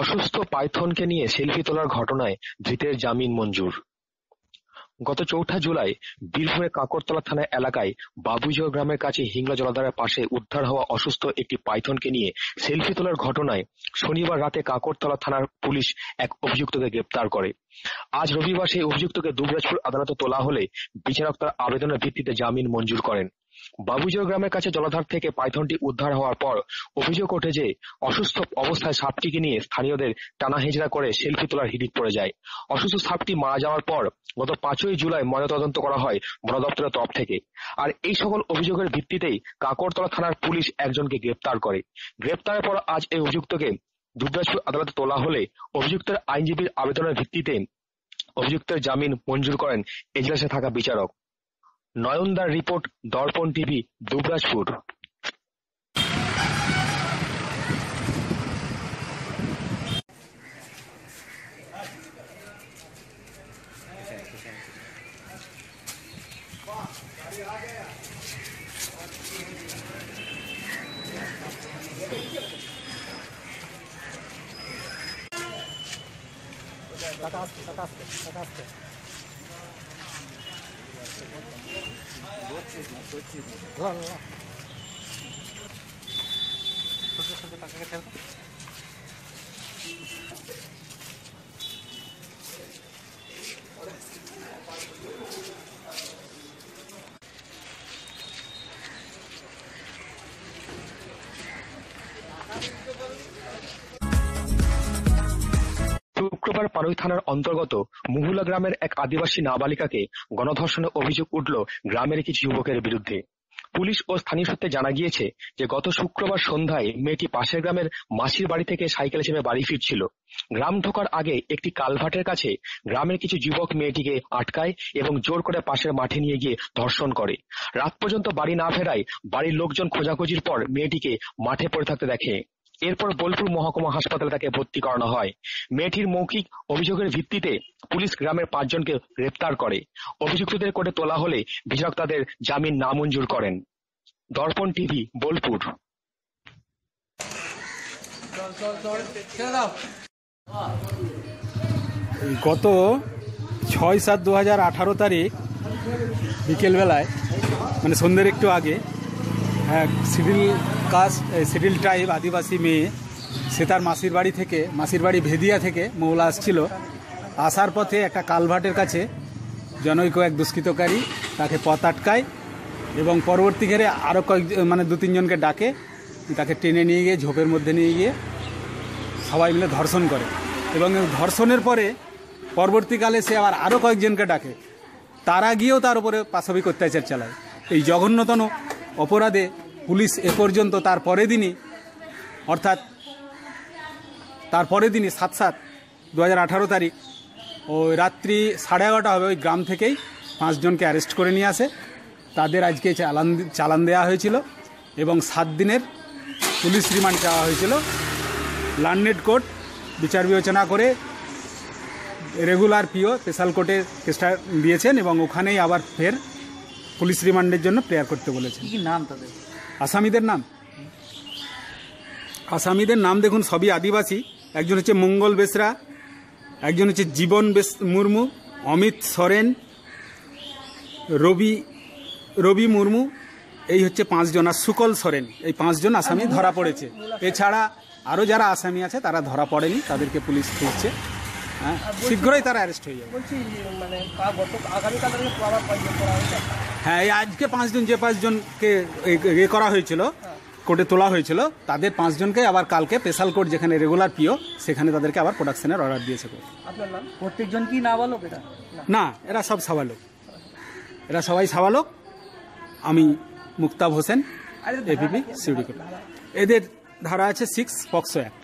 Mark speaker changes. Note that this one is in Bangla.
Speaker 1: অসুস্থ পাইথনকে নিয়ে সেলফি তোলার ঘটনায় ধৃতের জামিন মঞ্জুর। গত ৪ঠা জুলাই বীরভূমের কাকরতলা থানা এলাকায় বাবুইঝোর গ্রামের কাছে হিংলা জলাধারের পাশে উদ্ধার হওয়া অসুস্থ একটি পাইথনকে নিয়ে সেলফি তোলার ঘটনায় শনিবার রাতে কাকরতলা থানার পুলিশ এক অভিযুক্তকে গ্রেপ্তার করে। আজ রবিবার সেই অভিযুক্তকে দুবরাজপুর আদালতে তোলা হলে বিচারক তার আবেদনের ভিত্তিতে জামিন মঞ্জুর করেন। বাবুইঝোর গ্রামের কাছে জলাধার থেকে পাইথনটি উদ্ধার হওয়ার পর অভিযোগ ওঠে যে অসুস্থ অবস্থায় সাপটিকে নিয়ে স্থানীয়দের টানা হেঁচড়া করে সেলফি তোলার হিড়িক পড়ে যায়। অসুস্থ সাপটি মারা যাওয়ার পর গত ৫ই জুলাই ময়নাতদন্ত করা হয় বন দপ্তরের তরফ থেকে। আর এই সকল অভিযোগের ভিত্তিতেই কাকরতলা থানার পুলিশ একজনকে গ্রেপ্তার করে। গ্রেপ্তারের পর আজ এই অভিযুক্তকে দুবরাজপুর আদালতে তোলা হলে অভিযুক্তের আইনজীবীর আবেদনের ভিত্তিতে অভিযুক্তের জামিন মঞ্জুর করেন এজলাসে থাকা বিচারক। নয়নদার রিপোর্ট, দর্পণ টিভি, দুবরাজপুর। শুক্রবার পাড়ুই থানার অন্তর্গত মুহুলা গ্রামের এক আদিবাসী নাবালিকাকে গণধর্ষণের অভিযোগ উঠল গ্রামের কিছু যুবকের বিরুদ্ধে। পুলিশ ও স্থানীয় সূত্রে জানা গিয়েছে যে গত শুক্রবার সন্ধ্যায় মেয়েটি পাশের গ্রামের মাসির বাড়ি থেকে সাইকেলে চেপে বাড়ি ফিরছিল। গ্রাম ঢোকার আগে একটি কালভার্টের কাছে গ্রামের কিছু যুবক মেয়েটিকে আটকায় এবং জোর করে পাশের মাঠে নিয়ে গিয়ে ধর্ষণ করে। রাত পর্যন্ত বাড়ি না ফেরায় বাড়ির লোকজন খোঁজাখুঁজির পর মেয়েটিকে মাঠে পড়ে থাকতে দেখে। এরপর বোলপুর মহকুমা হাসপাতালে তাকে ভর্তি করানো হয়। মেয়েটির মৌখিক অভিযোগের ভিত্তিতে পুলিশ গ্রামের ৫ জনকে গ্রেপ্তার করে। অভিযুক্তদের কোর্টে তোলা হলে বিচারক তাদের জামিন নামঞ্জুর করেন। দর্পণ টিভি, বোলপুর।
Speaker 2: গত ৬/৭/২০১৮ তারিখ বিকেলবেলায়, মানে সন্ধ্যের একটু আগে, এক সিডিল ট্রাইব আদিবাসী মেয়ে সে তার মাসির বাড়ি ভেদিয়া থেকে মৌলা আসছিল। আসার পথে একটা কালভার্টের কাছে জনৈক এক দুষ্কৃতকারী তাকে পথ আটকায় এবং পরবর্তী ঘেরে আরও মানে ২-৩ জনকে ডাকে, তাকে টেনে নিয়ে গিয়ে ঝোপের মধ্যে নিয়ে গিয়ে সবাই মিলে ধর্ষণ করে এবং ধর্ষণের পরে পরবর্তীকালে সে আরও কয়েকজনকে ডাকে, তারা গিয়েও তার উপরে পাশবিক অত্যাচার চালায়। এই জঘন্যতম অপরাধে পুলিশ এ পর্যন্ত তার পরের দিনই ৭/৭/২০১৮ তারিখ ওই রাত্রি 11:30 হবে, ওই গ্রাম থেকেই 5 জনকে অ্যারেস্ট করে নিয়ে আসে। তাদের আজকে চালান দেওয়া হয়েছিল এবং 7 দিনের পুলিশ রিমান্ড চাওয়া হয়েছিল। লার্নেড কোর্ট বিচার বিবেচনা করে রেগুলার পিও স্পেশাল কোর্টে কেসটা দিয়েছেন এবং ওখানেই আবার ফের পুলিশ রিমান্ডের জন্য প্রেয়ার করতে বলেছেন।
Speaker 3: কি নাম তাদের?
Speaker 2: আসামিদের নাম দেখুন, সবই আদিবাসী। একজন হচ্ছে মঙ্গল বেসরা, একজন হচ্ছে জীবন মুর্মু, অমিত সরেন, রবি মুর্মু, এই হচ্ছে 5 জন, আর সুকল সরেন। এই 5 জন আসামি ধরা পড়েছে। এছাড়া আরও যারা আসামি আছে তারা ধরা পড়েনি, তাদেরকে পুলিশ খুঁজছে। হ্যাঁ, শীঘ্রই তারা অ্যারেস্ট হয়ে যাবে। হ্যাঁ, এই আজকে 5 জন, যে 5 জনকে করা হয়েছিল, কোর্টে তোলা হয়েছিল, তাদের 5 জনকে আবার কালকে স্পেশাল কোর্ট, যেখানে রেগুলার পিও, সেখানে তাদেরকে আবার প্রোডাকশনের অর্ডার দিয়েছে কোর্ট।
Speaker 3: আপনার নাম? প্রত্যেকজন কি নাবালক? এটা
Speaker 2: না, এরা সব সাবালক, এরা সবাই সাবালক। আমি মুক্তাব হোসেন, এপিপি সিউড়ি কোর্ট। এদের ধারা আছে 6 পক্সো অ্যাক্ট।